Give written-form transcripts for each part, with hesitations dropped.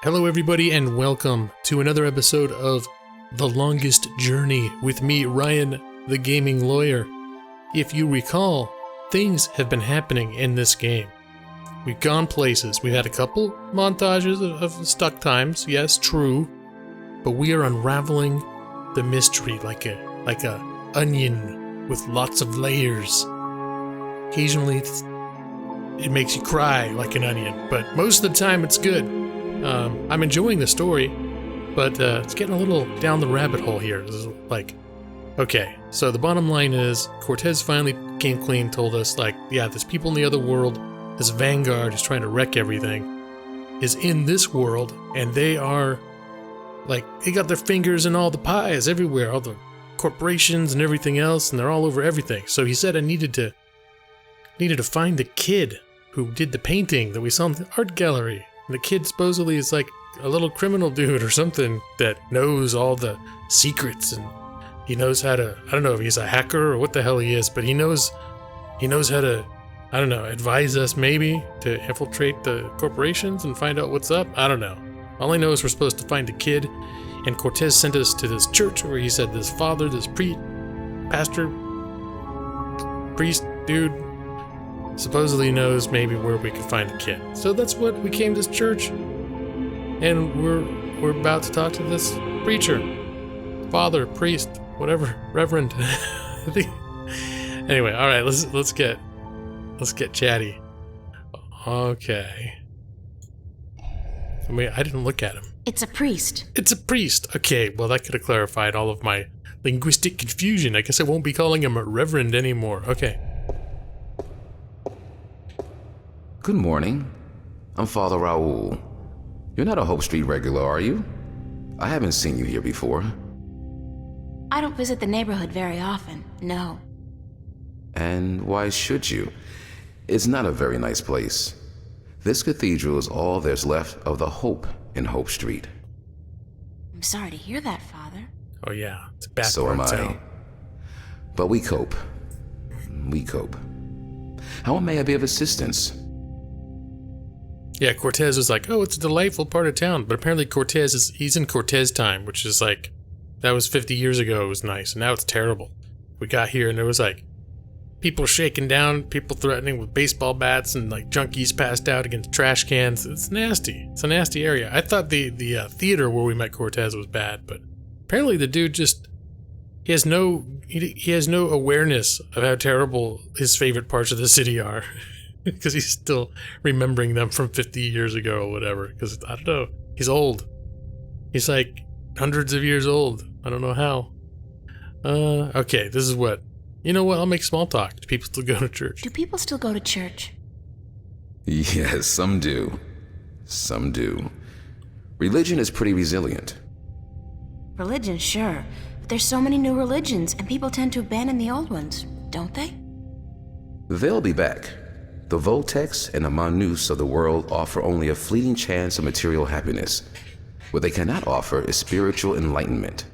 Hello everybody and welcome to another episode of The Longest Journey with me, Ryan, the gaming lawyer. If you recall, things have been happening in this game. We've gone places, we've had a couple montages of stuck times, yes, true, but we are unraveling the mystery like a onion with lots of layers. Occasionally it makes you cry like an onion, but most of the time it's good. I'm enjoying the story, but it's getting a little down the rabbit hole here. This is like, okay, so the bottom line is Cortez finally came clean, told us, like, yeah, there's people in the other world, this vanguard is trying to wreck everything, is in this world, and they are, like, they got their fingers in all the pies everywhere, all the corporations and everything else, and they're all over everything. So he said I needed to find the kid who did the painting that we saw in the art gallery. And the kid supposedly is like a little criminal dude or something that knows all the secrets, and he knows how to, I don't know if he's a hacker or what the hell he is, but he knows how to, I don't know, advise us maybe to infiltrate the corporations and find out what's up. I don't know. All I know is we're supposed to find a kid, and Cortez sent us to this church where he said this father, this pastor, priest dude, supposedly knows maybe where we could find the kid. So that's what we came to this church, and we're about to talk to this preacher, father, priest, whatever, reverend. Anyway, all right, let's get chatty. Okay. I mean, I didn't look at him. It's a priest. It's a priest. Okay, well that could have clarified all of my linguistic confusion. I guess I won't be calling him a reverend anymore. Okay. Good morning. I'm Father Raoul. You're not a Hope Street regular, are you? I haven't seen you here before. I don't visit the neighborhood very often, no. And why should you? It's not a very nice place. This cathedral is all there's left of the hope in Hope Street. I'm sorry to hear that, Father. Oh yeah, it's a bad So am I. town. But we cope. We cope. How may I be of assistance? Yeah, Cortez was like, oh, it's a delightful part of town. But apparently he's in Cortez time, which is like, that was 50 years ago, it was nice. And now it's terrible. We got here and there was like, people shaking down, people threatening with baseball bats, and like junkies passed out against trash cans. It's nasty. It's a nasty area. I thought the theater where we met Cortez was bad, but apparently the dude just, he has no awareness of how terrible his favorite parts of the city are. Because he's still remembering them from 50 years ago or whatever. Because, I don't know, he's old. He's like hundreds of years old. I don't know how. Okay, this is what. You know what, I'll make small talk. Do people still go to church? Do people still go to church? Yes, some do. Some do. Religion is pretty resilient. Religion, sure. But there's so many new religions, and people tend to abandon the old ones, don't they? They'll be back. The Voltex and the Manus of the world offer only a fleeting chance of material happiness. What they cannot offer is spiritual enlightenment.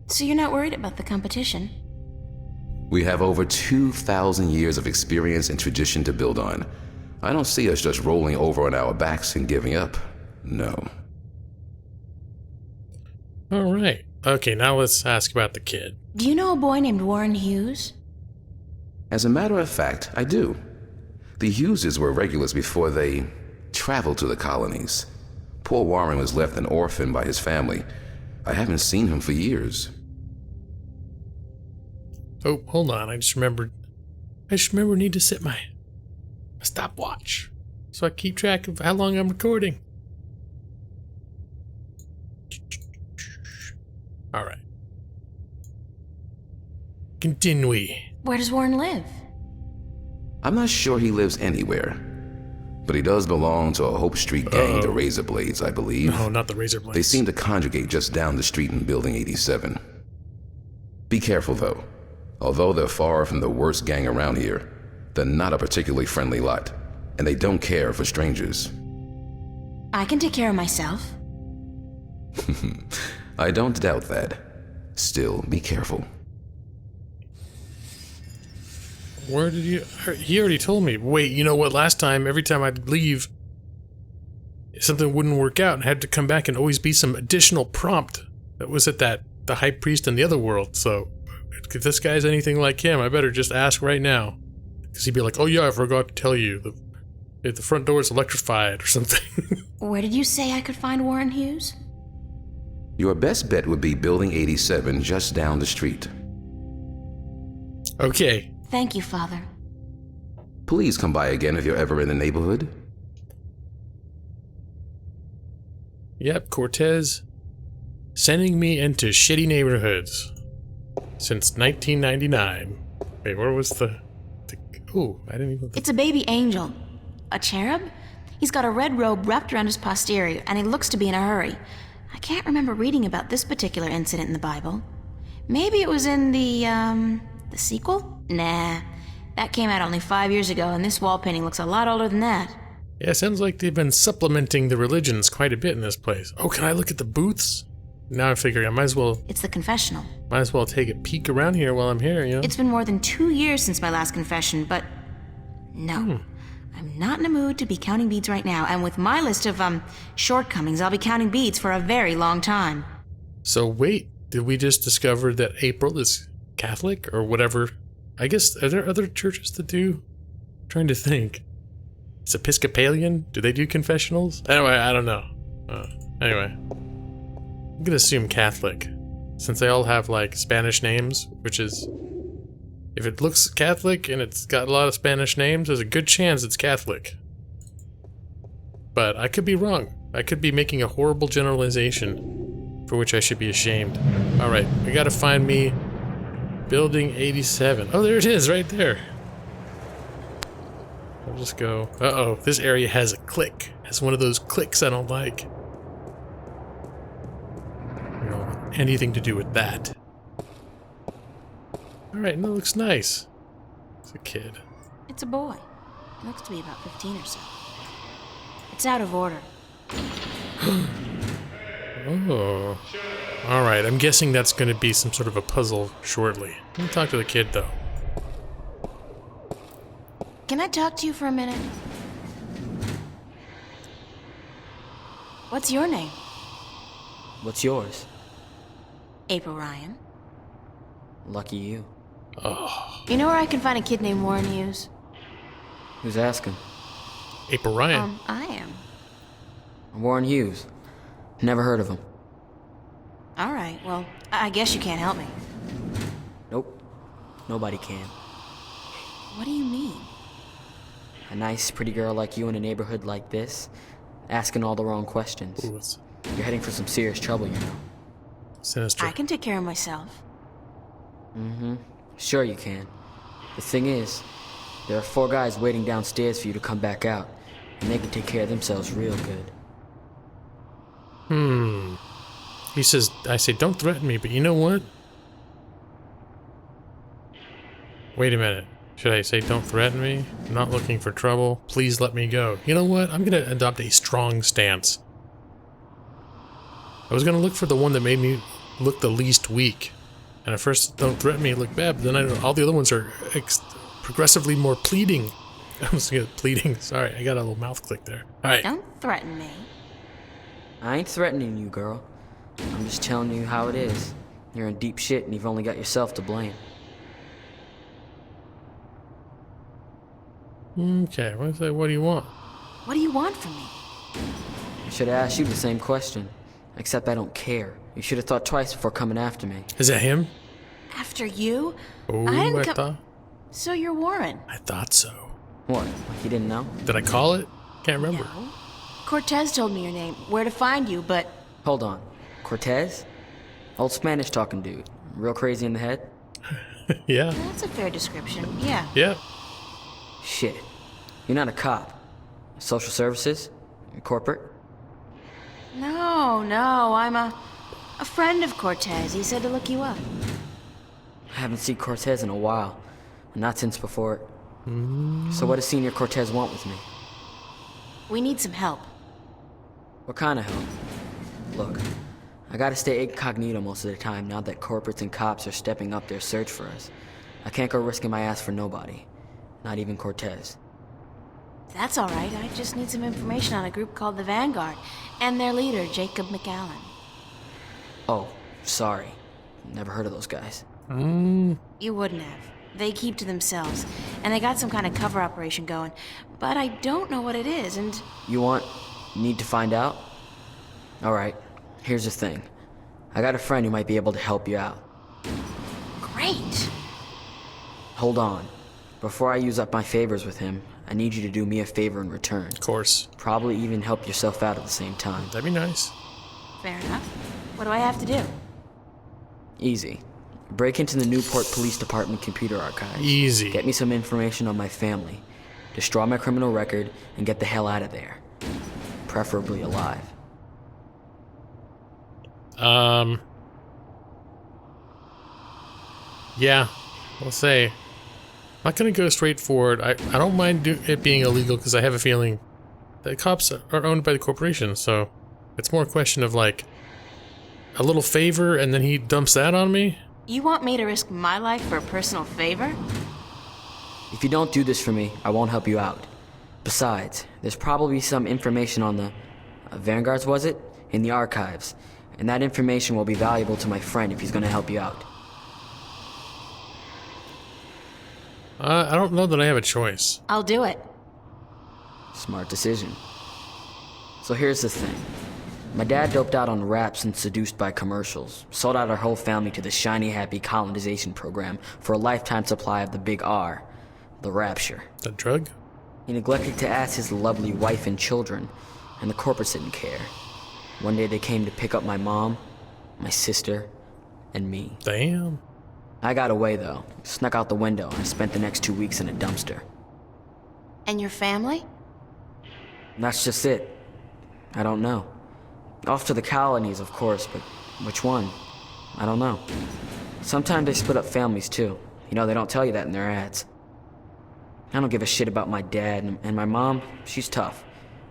So you're not worried about the competition? We have over 2,000 years of experience and tradition to build on. I don't see us just rolling over on our backs and giving up. No. All right. Okay, now let's ask about the kid. Do you know a boy named Warren Hughes? As a matter of fact, I do. The Hugheses were regulars before they traveled to the colonies. Poor Warren was left an orphan by his family. I haven't seen him for years. Oh, hold on. I just remembered I need to set my stopwatch so I keep track of how long I'm recording. All right. Continue. Where does Warren live? I'm not sure he lives anywhere, but he does belong to a Hope Street gang, the Razor Blades, I believe. No, not the Razor Blades. They seem to congregate just down the street in Building 87. Be careful, though. Although they're far from the worst gang around here, they're not a particularly friendly lot, and they don't care for strangers. I can take care of myself. I don't doubt that. Still, be careful. Where did you... He already told me. Wait, you know what? Last time, every time I'd leave, something wouldn't work out and had to come back and always be some additional prompt that was at the high priest in the other world. So if this guy's anything like him, I better just ask right now. Because he'd be like, oh yeah, I forgot to tell you. The front door is electrified or something. Where did you say I could find Warren Hughes? Your best bet would be Building 87, just down the street. Okay. Thank you, Father. Please come by again if you're ever in the neighborhood. Yep, Cortez sending me into shitty neighborhoods since 1999. Wait, where was the ooh, I didn't even... It's a baby angel. A cherub? He's got a red robe wrapped around his posterior, and he looks to be in a hurry. I can't remember reading about this particular incident in the Bible. Maybe it was in the sequel? Nah. That came out only 5 years ago, and this wall painting looks a lot older than that. Yeah, sounds like they've been supplementing the religions quite a bit in this place. Oh, can I look at the booths? Now I'm figuring I might as well It's the confessional. take a peek around here while I'm here, you know? It's been more than 2 years since my last confession, but no. I'm not in a mood to be counting beads right now, and with my list of, shortcomings, I'll be counting beads for a very long time. So wait, did we just discover that April is Catholic or whatever? I guess, are there other churches that do? I'm trying to think. Is Episcopalian? Do they do confessionals? Anyway, I don't know. Anyway. I'm gonna assume Catholic, since they all have, like, Spanish names, which is... If it looks Catholic and it's got a lot of Spanish names, there's a good chance it's Catholic. But I could be wrong. I could be making a horrible generalization, for which I should be ashamed. Alright, we gotta find me Building 87. Oh, there it is, right there. I'll just go... Uh-oh, this area has a click. Has one of those clicks I don't like. I don't want anything to do with that. Alright, and that looks nice. It's a kid. It's a boy. He looks to be about 15 or so. It's out of order. Oh. Alright, I'm guessing that's going to be some sort of a puzzle shortly. Let me talk to the kid, though. Can I talk to you for a minute? What's your name? What's yours? April Ryan. Lucky you. Oh. You know where I can find a kid named Warren Hughes? Who's asking? April Ryan. I am. Warren Hughes. Never heard of him. All right, well, I guess you can't help me. Nope. Nobody can. What do you mean? A nice, pretty girl like you in a neighborhood like this, asking all the wrong questions. Ooh, it's You're heading for some serious trouble, you know. sinister. I can take care of myself. Mm-hmm. Sure you can. The thing is, there are 4 guys waiting downstairs for you to come back out, and they can take care of themselves real good. He says, I say, don't threaten me, but you know what? Wait a minute. Should I say, don't threaten me? I'm not looking for trouble. Please let me go. You know what? I'm going to adopt a strong stance. I was going to look for the one that made me look the least weak. And at first, don't threaten me, look bad, but then I know all the other ones are progressively more pleading. I was thinking pleading. Sorry, I got a little mouth click there. Alright. Don't threaten me. I ain't threatening you, girl. I'm just telling you how it is. You're in deep shit and you've only got yourself to blame. Okay, what do you want? What do you want from me? I should have asked you the same question. Except I don't care. You should have thought twice before coming after me. Is that him? After you? Oh, I I thought. So you're Warren? I thought so. What? Like you didn't know? Did I call it? Can't remember. No. Cortez told me your name, where to find you, but... Hold on. Cortez? Old Spanish talking dude. Real crazy in the head? Yeah. That's a fair description, yeah. Yeah. Shit. You're not a cop. Social services? Corporate? No, I'm a friend of Cortez. He said to look you up. I haven't seen Cortez in a while. Not since before it. So what does Senior Cortez want with me? We need some help. What kind of help? Look, I gotta stay incognito most of the time now that corporates and cops are stepping up their search for us. I can't go risking my ass for nobody. Not even Cortez. That's all right. I just need some information on a group called the Vanguard and their leader, Jacob McAllen. Oh, sorry. Never heard of those guys. You wouldn't have. They keep to themselves, and they got some kind of cover operation going, but I don't know what it is, and... Need to find out? Alright, here's the thing. I got a friend who might be able to help you out. Great! Hold on. Before I use up my favors with him, I need you to do me a favor in return. Of course. Probably even help yourself out at the same time. That'd be nice. Fair enough. What do I have to do? Easy. Break into the Newport Police Department computer archives. Easy. Get me some information on my family. Destroy my criminal record and get the hell out of there. Preferably alive. Yeah, I'll say. I'm not gonna go straight for it. I don't mind it being illegal because I have a feeling the cops are owned by the corporation, so it's more a question of like a little favor and then he dumps that on me. You want me to risk my life for a personal favor? If you don't do this for me, I won't help you out. Besides, there's probably some information on the Vanguards, was it? In the archives. And that information will be valuable to my friend if he's gonna help you out. I don't know that I have a choice. I'll do it. Smart decision. So here's the thing. My dad doped out on raps and seduced by commercials. Sold out our whole family to the shiny happy colonization program for a lifetime supply of the big R. The rapture. The drug? He neglected to ask his lovely wife and children, and the corporates didn't care. One day they came to pick up my mom, my sister, and me. Damn. I got away though, snuck out the window, and spent the next 2 weeks in a dumpster. And your family? And that's just it. I don't know. Off to the colonies, of course, but which one? I don't know. Sometimes they split up families too. You know, they don't tell you that in their ads. I don't give a shit about my dad, and my mom, she's tough.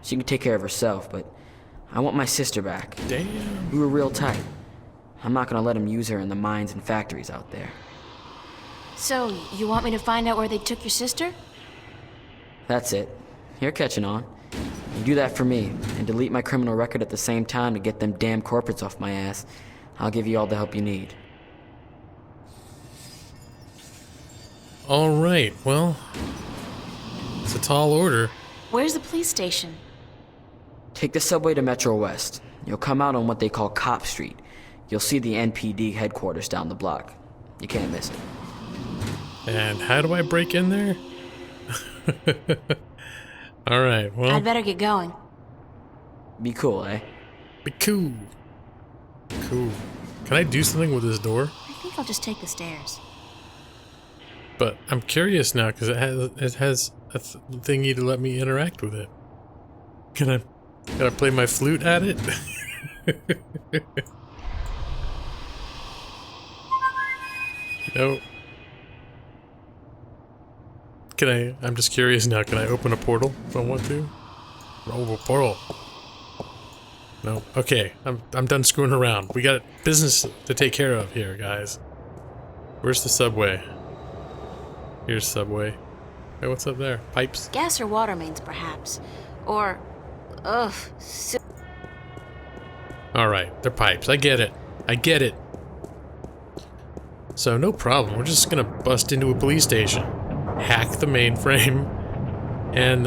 She can take care of herself, but I want my sister back. Damn. We were real tight. I'm not gonna let him use her in the mines and factories out there. So, you want me to find out where they took your sister? That's it. You're catching on. You do that for me, and delete my criminal record at the same time to get them damn corporates off my ass. I'll give you all the help you need. Alright, well, it's a tall order. Where's the police station? Take the subway to Metro West. You'll come out on what they call Cop Street. You'll see the NPD headquarters down the block. You can't miss it. And how do I break in there? Alright, well. I'd better get going. Be cool, eh? Be cool. Cool. Can I do something with this door? I think I'll just take the stairs. But I'm curious now because it has a thingy to let me interact with it. Can I play my flute at it? No. I'm just curious now, can I open a portal if I want to? Open a portal. No. Okay, I'm done screwing around. We got business to take care of here, guys. Where's the subway? Here's subway. Hey, what's up there? Pipes? Gas or water mains, perhaps. Or... ugh. Alright, they're pipes. I get it. I get it. So, no problem. We're just gonna bust into a police station, hack the mainframe, and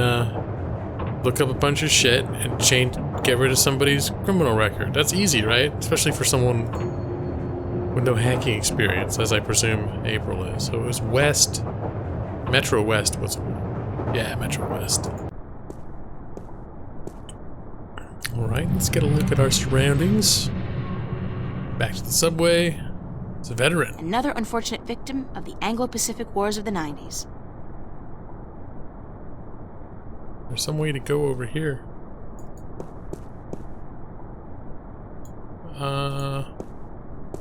look up a bunch of shit and get rid of somebody's criminal record. That's easy, right? Especially for someone with no hacking experience, as I presume April is. So it was West. Metro West was... yeah, Metro West. Alright, let's get a look at our surroundings. Back to the subway. It's a veteran. Another unfortunate victim of the Anglo-Pacific Wars of the 90s. There's some way to go over here.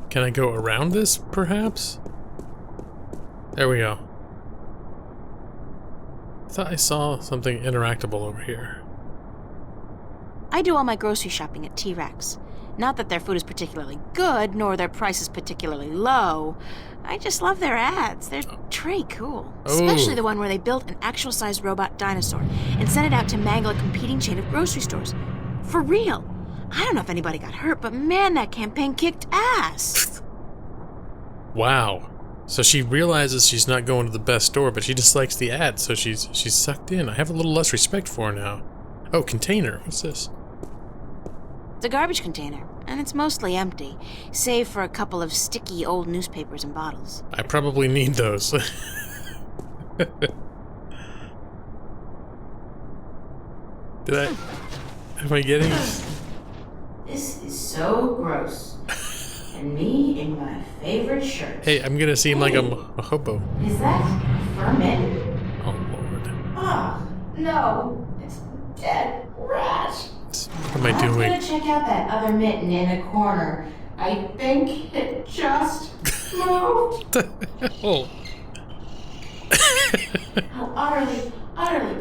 Can I go around this, perhaps? There we go. I thought I saw something interactable over here. I do all my grocery shopping at T-Rex. Not that their food is particularly good, nor their prices particularly low. I just love their ads. They're pretty cool. Especially the one where they built an actual-sized robot dinosaur and sent it out to mangle a competing chain of grocery stores. For real. I don't know if anybody got hurt, but man, that campaign kicked ass. Wow. So she realizes she's not going to the best store, but she just likes the ad, so she's sucked in. I have a little less respect for her now. Oh, container. What's this? It's a garbage container, and it's mostly empty, save for a couple of sticky old newspapers and bottles. I probably need those. Am I getting... This is so gross. And me in my favorite shirt. Hey, I'm gonna seem like I'm a hobo. Is that vermin? Oh, Lord. Oh, no. It's dead rat. What am I doing? I'm gonna check out that other mitten in the corner. I think it just moved. Oh. How utterly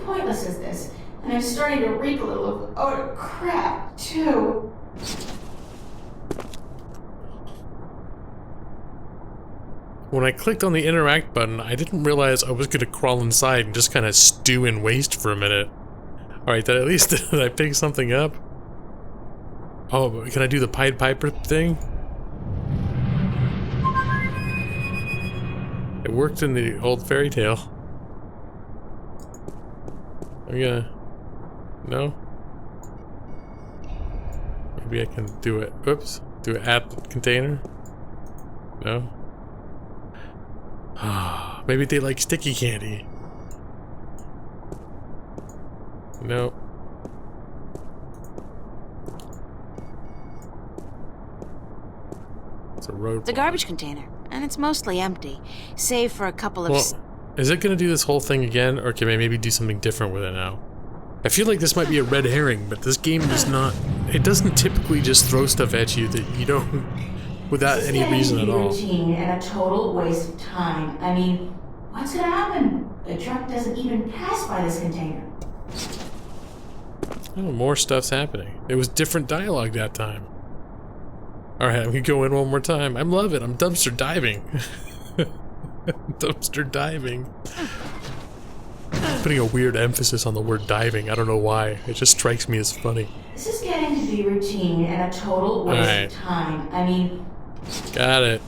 pointless is this? And I'm starting to reek a little of odor crap, too. When I clicked on the interact button, I didn't realize I was gonna crawl inside and just kind of stew in waste for a minute. Alright, did I pick something up? Oh, can I do the Pied Piper thing? It worked in the old fairy tale. I'm gonna... No? Maybe I can do it. Oops. Do it at the container? No? Maybe they like sticky candy. No. It's a road. It's a garbage container, and it's mostly empty, save for a couple of... Well, is it gonna do this whole thing again, or can I maybe do something different with it now? I feel like this might be a red herring, but this game is not... It doesn't typically just throw stuff at you that you don't... without any reason at all. Routine and a total waste of time. I mean, what's gonna happen? The truck doesn't even pass by this container. Oh, more stuff's happening. It was different dialogue that time. Alright, I'm gonna go in one more time. I love it. I'm dumpster diving. Dumpster diving. Putting a weird emphasis on the word diving. I don't know why. It just strikes me as funny. This is getting to be routine and a total waste of time. I mean... Got it.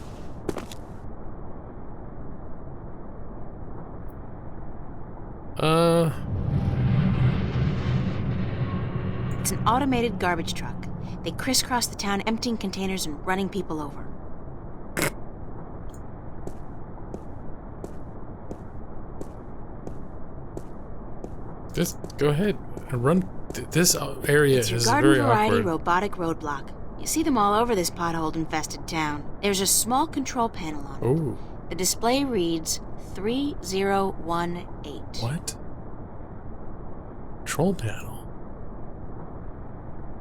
It's an automated garbage truck. They crisscross the town emptying containers and running people over. Just go ahead and run. This area It's your is garden very variety awkward. robotic roadblock. You see them all over this pothole-infested town. There's a small control panel on it. Oh. The display reads 3018. What? Control panel.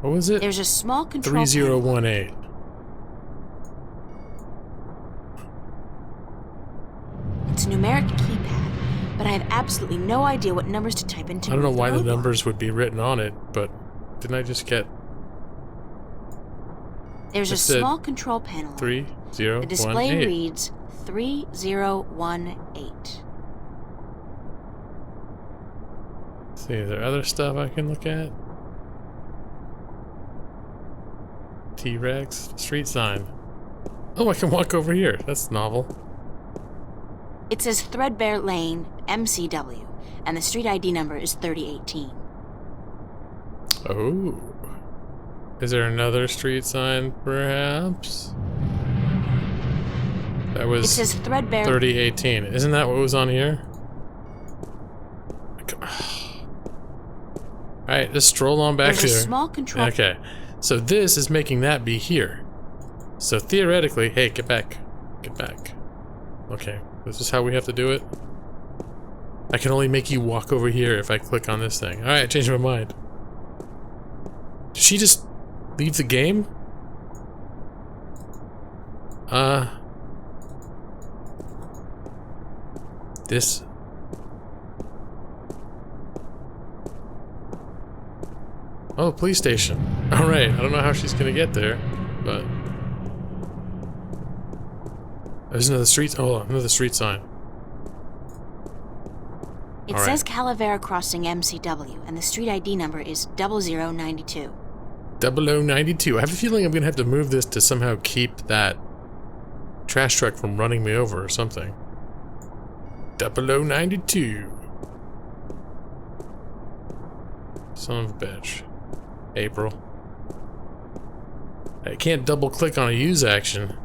What was it? There's a small control 3018. It's a numeric keypad, but I have absolutely no idea what numbers to type into. I don't know move why the robot. numbers would be written on it, but didn't I just get There's a it said small control panel. 3018? The display reads 3018. See, is there other stuff I can look at? T-Rex street sign. Oh, I can walk over here. That's novel. It says Threadbare Lane, MCW, and the street ID number is 3018. Oh. Is there another street sign, perhaps? That was It says Threadbare 3018. Isn't that what was on here? Alright, just stroll on back There's here. a small control. Okay, so this is making that be here. So theoretically, hey, get back. Get back. Okay, this is how we have to do it. I can only make you walk over here if I click on this thing. Alright, I changed my mind. Did she just leave the game? This... Oh, police station. Alright, I don't know how she's gonna get there, but... There's another street... Oh, another street sign. It says Calavera Crossing MCW, and the street ID number is 0092. 0092. I have a feeling I'm gonna have to move this to somehow keep that trash truck from running me over or something. 0092. Son of a bitch. April. I can't double click on a use action.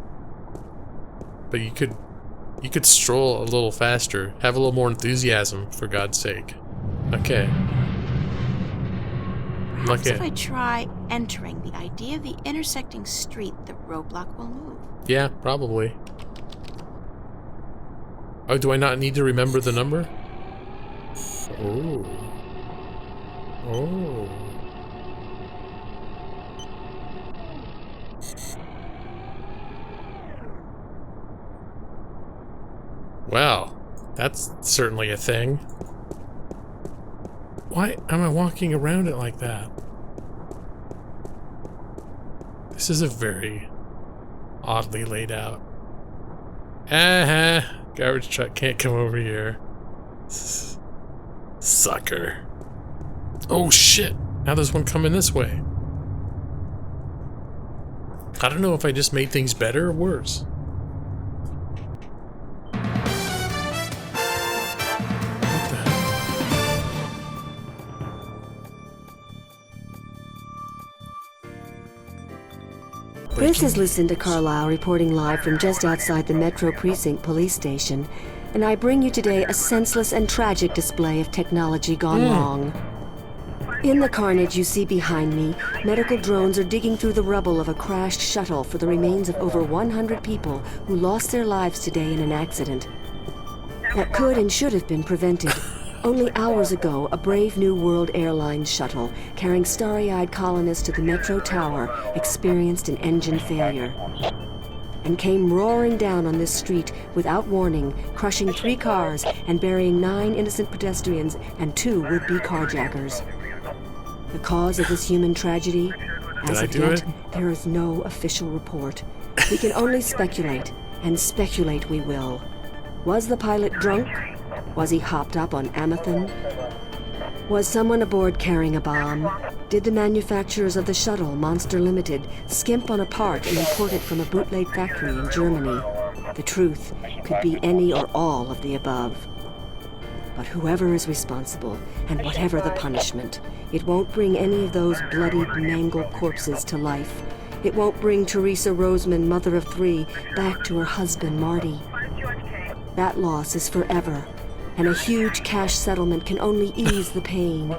But you could stroll a little faster. Have a little more enthusiasm, for God's sake. Okay. Perhaps if I try entering the ID of the intersecting street, the roadblock will move. Yeah, probably. Oh, do I not need to remember the number? Oh. Oh. Well, that's certainly a thing. Why am I walking around it like that? This is a very oddly laid out. Garbage truck can't come over here. Sucker. Oh shit, now there's one coming this way. I don't know if I just made things better or worse. What the hell? This is Lucinda Carlisle reporting live from just outside the Metro Precinct Police Station, and I bring you today a senseless and tragic display of technology gone wrong. In the carnage you see behind me, medical drones are digging through the rubble of a crashed shuttle for the remains of over 100 people who lost their lives today in an accident that could and should have been prevented. Only hours ago, a Brave New World Airlines shuttle carrying starry-eyed colonists to the Metro Tower experienced an engine failure and came roaring down on this street without warning, crushing 3 cars and burying 9 innocent pedestrians and 2 would-be carjackers. The cause of this human tragedy? As of yet, there is no official report. We can only speculate, and speculate we will. Was the pilot drunk? Was he hopped up on Amethyst? Was someone aboard carrying a bomb? Did the manufacturers of the shuttle, Monster Limited, skimp on a part and import it from a bootleg factory in Germany? The truth could be any or all of the above. But whoever is responsible, and whatever the punishment, it won't bring any of those bloodied, mangled corpses to life. It won't bring Teresa Roseman, mother of 3, back to her husband, Marty. That loss is forever, and a huge cash settlement can only ease the pain.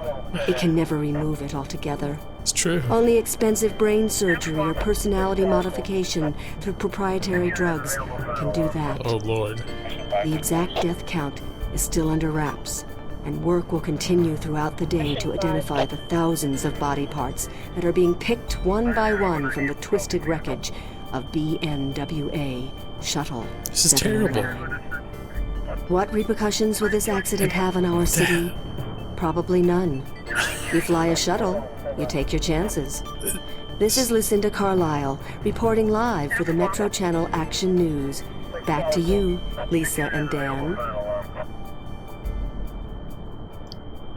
It can never remove it altogether. It's true. Only expensive brain surgery or personality modification through proprietary drugs can do that. Oh, Lord. The exact death count is still under wraps, and work will continue throughout the day to identify the thousands of body parts that are being picked one by one from the twisted wreckage of BNWA Shuttle. This is terrible. What repercussions will this accident have on our city? Probably none. You fly a shuttle, you take your chances. This is Lucinda Carlisle, reporting live for the Metro Channel Action News. Back to you, Lisa and Dan.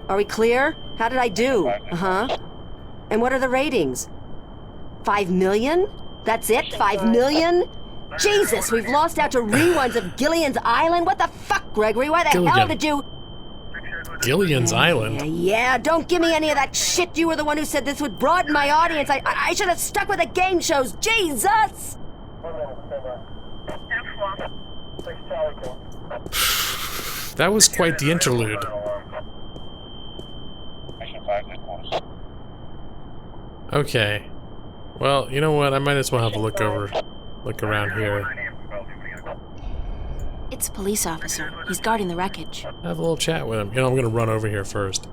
Are we clear? How did I do? Uh-huh. And what are the ratings? 5 million? That's it? 5 million? Jesus, we've lost out to reruns of Gillian's Island? What the fuck, Gregory? Why the hell did you... Gillian's Island? Yeah, don't give me any of that shit. You were the one who said this would broaden my audience. I should have stuck with the game shows. Jesus! That was quite the interlude. Okay. Well, you know what? I might as well have a look around here. It's a police officer. He's guarding the wreckage. Have a little chat with him. You know, I'm gonna run over here first.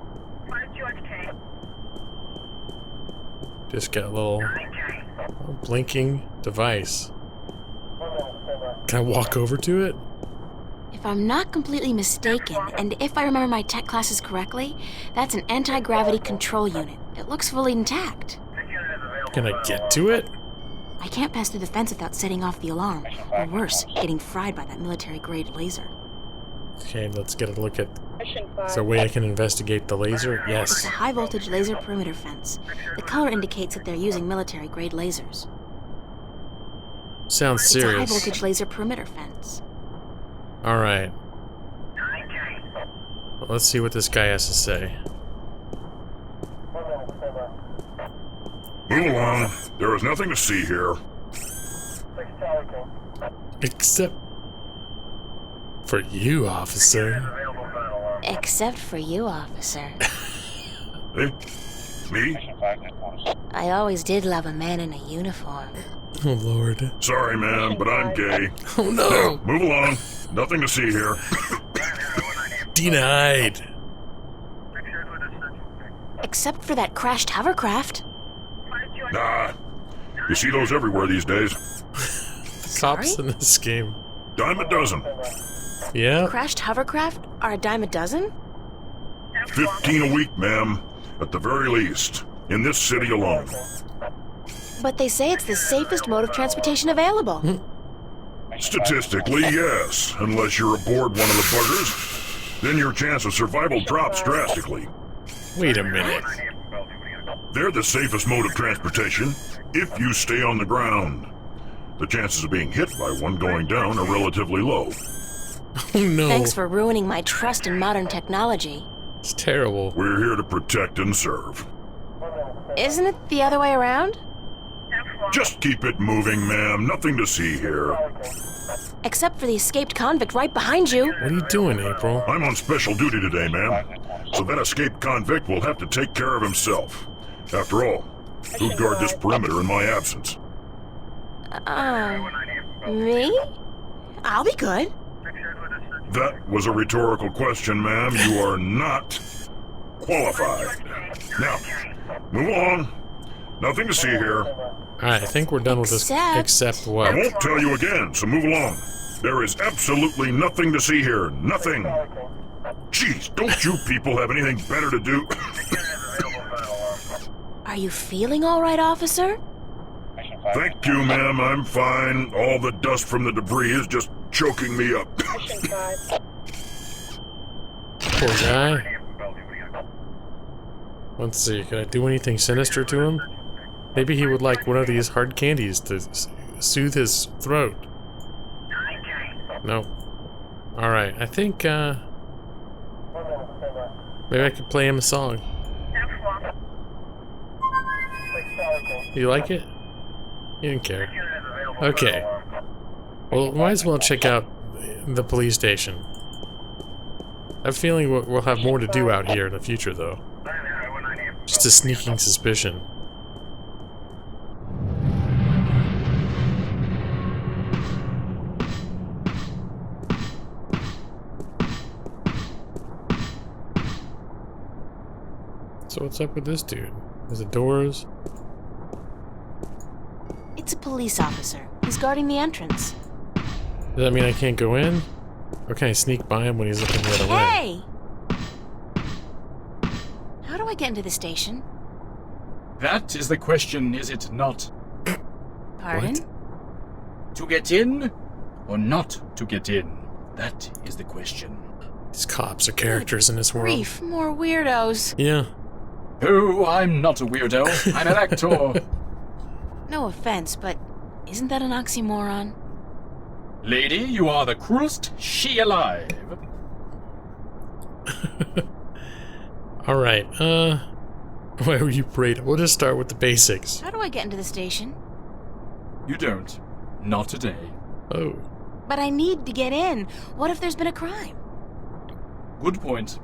Just get a little blinking device. Can I walk over to it? If I'm not completely mistaken, and if I remember my tech classes correctly, that's an anti-gravity control unit, It looks fully intact. Can I get to it? I can't pass through the fence without setting off the alarm, or worse, getting fried by that military-grade laser. Okay, let's get a look at... Is there a way I can investigate the laser? It's Yes. a high-voltage laser perimeter fence. The color indicates that they're using military-grade lasers. Sounds It's a serious. high-voltage laser perimeter fence. Alright. Well, let's see what this guy has to say. Move along. There is nothing to see here. Except... for you, officer. Except for you, officer. Eh? Me? I always did love a man in a uniform. Oh, Lord. Sorry, man, but I'm gay. Oh, no! Move along. Nothing to see here. Denied. Except for that crashed hovercraft. Nah. You see those everywhere these days. Cops in this game. Dime a dozen. Yeah? Crashed hovercraft are a dime a dozen? 15 a week, ma'am. At the very least. In this city alone. But they say it's the safest mode of transportation available. Statistically, yes. Unless you're aboard one of the buggers. Then your chance of survival drops drastically. Wait a minute. They're the safest mode of transportation if you stay on the ground. The chances of being hit by one going down are relatively low. Oh, no. Thanks for ruining my trust in modern technology. It's terrible. We're here to protect and serve. Isn't it the other way around? Just keep it moving, ma'am. Nothing to see here. Except for the escaped convict right behind you. What are you doing, April? I'm on special duty today, ma'am. So that escaped convict will have to take care of himself. After all, who'd guard this perimeter in my absence? Me? I'll be good. That was a rhetorical question, ma'am. You are not qualified. Now, move along. Nothing to see here. Alright, I think we're done with this. Except I what? won't tell you again, so move along. There is absolutely nothing to see here. Nothing. Jeez, don't you people have anything better to do? Are you feeling all right, officer? Thank you, ma'am. I'm fine. All the dust from the debris is just choking me up. Poor guy. Let's see, can I do anything sinister to him? Maybe he would like one of these hard candies to soothe his throat. No. Alright, I think, maybe I could play him a song. You like it? You didn't care. Okay. Well, might as well check out the police station. I have a feeling we'll have more to do out here in the future, though. Just a sneaking suspicion. So what's up with this dude? Is it doors? It's a police officer. He's guarding the entrance. Does that mean I can't go in? Or can I sneak by him when he's looking the other way? Hey! How do I get into the station? That is the question, is it not? Pardon? What? To get in or not to get in? That is the question. These cops are characters in this world. Grief, more weirdos. Yeah. Oh, I'm not a weirdo. I'm an actor. No offense, but isn't that an oxymoron? Lady, you are the cruelest she alive. Alright, why were you afraid? We'll just start with the basics. How do I get into the station? You don't. Not today. Oh. But I need to get in. What if there's been a crime? Good point.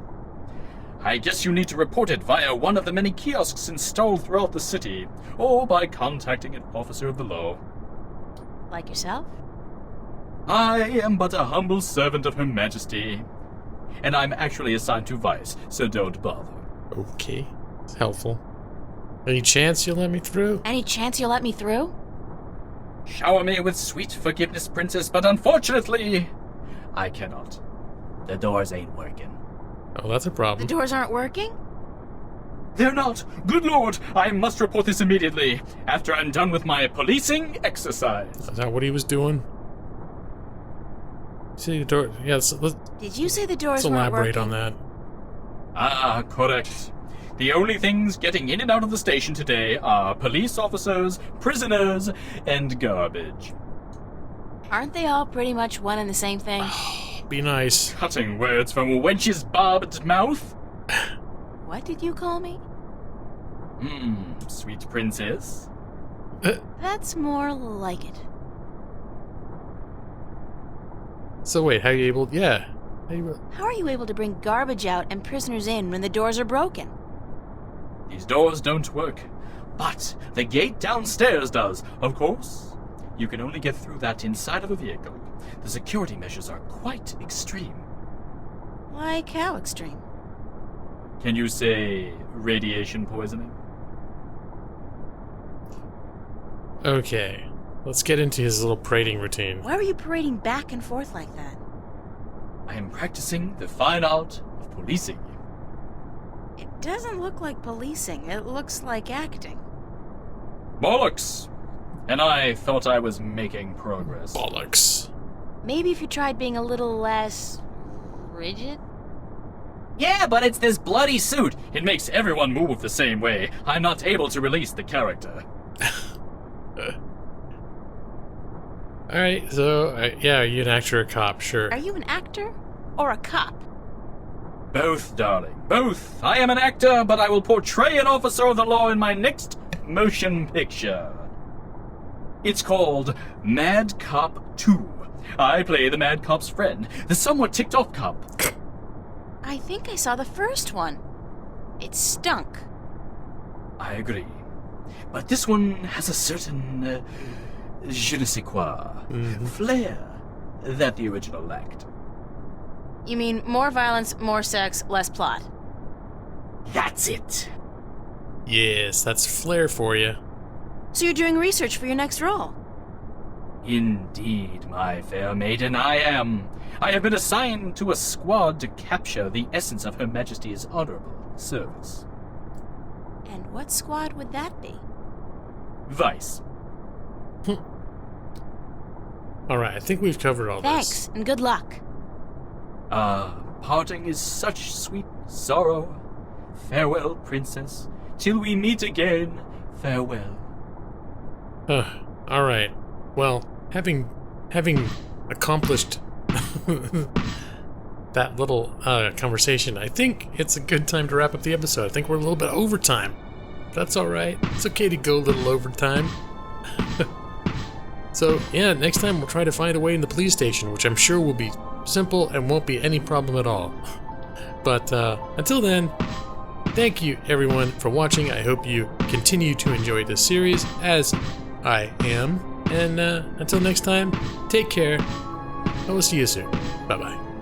I guess you need to report it via one of the many kiosks installed throughout the city, or by contacting an officer of the law. Like yourself? I am but a humble servant of Her Majesty, and I'm actually assigned to Vice, so don't bother. Okay. It's helpful. Any chance you'll let me through? Any chance you'll let me through? Shower me with sweet forgiveness, Princess, but unfortunately, I cannot. The doors ain't working. Oh, that's a The problem. doors aren't working? They're not. Good lord, I must report this immediately, after I'm done with my policing exercise. Is that what he was doing? See the door? Yeah, Did you say the doors let's weren't elaborate working? on that. Ah, correct. The only things getting in and out of the station today are police officers, prisoners, and garbage. Aren't they all pretty much one and the same thing? Be nice. Cutting words from a wench's barbed mouth? What did you call me? Sweet princess. That's more like it. So wait, how are you able? Yeah. How are you able to bring garbage out and prisoners in when the doors are broken? These doors don't work, but the gate downstairs does, of course. You can only get through that inside of a vehicle. The security measures are quite extreme. Like how extreme? Can you say radiation poisoning? Okay, let's get into his little parading routine. Why were you parading back and forth like that? I am practicing the fine art of policing. It doesn't look like policing. It looks like acting. Bollocks! And I thought I was making progress. Bollocks. Maybe if you tried being a little less rigid? Yeah, but it's this bloody suit. It makes everyone move the same way. I'm not able to release the character. Alright, so, yeah, are you an actor or a cop? Sure. Are you an actor or a cop? Both, darling, both. I am an actor, but I will portray an officer of the law in my next motion picture. It's called Mad Cop 2. I play the Mad Cop's friend, the somewhat ticked-off cop. I think I saw the first one. It stunk. I agree. But this one has a certain, je ne sais quoi, flair that the original lacked. You mean more violence, more sex, less plot? That's it. Yes, that's flair for you. So you're doing research for your next role? Indeed, my fair maiden, I am. I have been assigned to a squad to capture the essence of Her Majesty's honorable service. And what squad would that be? Vice. Alright, I think we've covered all Thanks, and good luck. Parting is such sweet sorrow. Farewell, princess. Till we meet again, farewell. this. Alright. Well, having accomplished that little conversation, I think it's a good time to wrap up the episode. I think we're a little bit overtime. That's alright. It's okay to go a little overtime. So, yeah, next time we'll try to find a way in the police station, which I'm sure will be simple and won't be any problem at all. But until then, thank you everyone for watching. I hope you continue to enjoy this series, as I am. And until next time, take care. I will see you soon. Bye-bye.